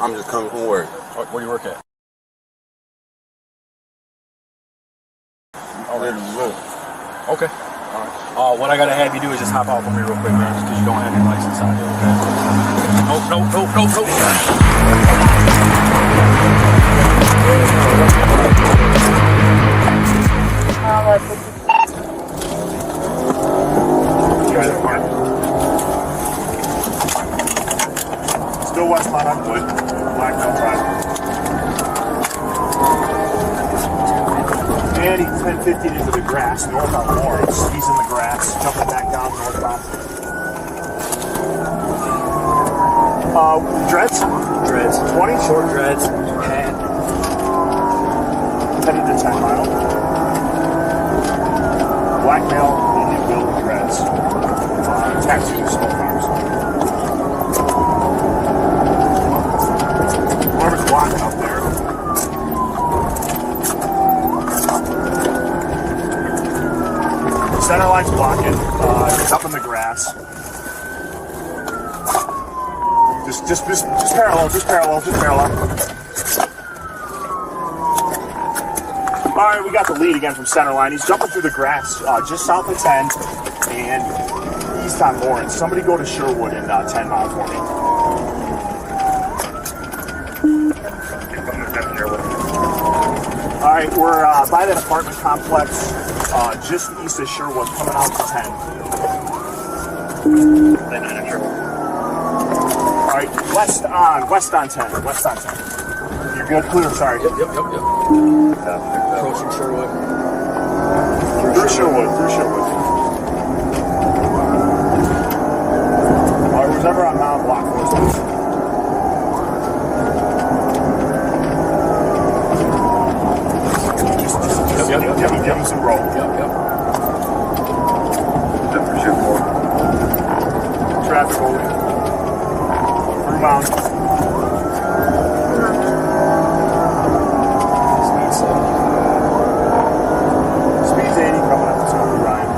I'm just coming from work. Where do you work at? I'm ready to move. Okay. All right. What I gotta have you do is just hop out for me real quick, man, just because you don't have your license out here. Okay? Still westbound on Wood, Blackmelt Drive. And he's 10-15 into the grass, north on Lawrence. He's in the grass, jumping back down northbound. Dreads? Dreads. 20? Short dreads. Headed to 10 mile. Black male, Unveiled dreads. Tattoo smoke arms. Whoever's walking up there. Center line's blocking. It's up in the grass. Just parallel. All right, we got the lead again from center line. He's jumping through the grass just south of 10 and east on Lawrence. Somebody go to Sherwood in 10 mile for me. All right, we're by that apartment complex just east of Sherwood, coming out to 10. All right, west on 10. You're good, clear, sorry. Yep. Approaching Sherwood. Through Sherwood. All right, who's ever on Mount Block for us, please. Give him some roll. Yep. Traffic holding. Through Mount. Speed's 80 coming up to Smoky Ryan.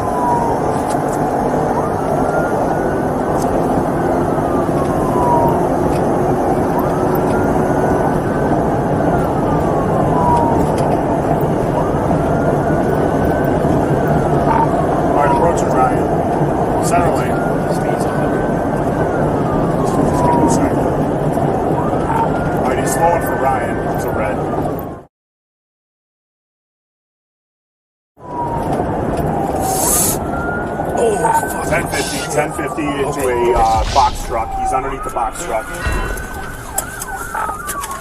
Alright, approaching Ryan. Center lane. Speed's 100. Just give me a second. Alright, he's slowing for Ryan. It's a red. Oh, fuck. 1050 into a box truck. He's underneath the box truck.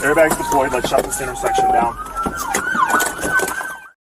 Airbags deployed. Let's shut this intersection down.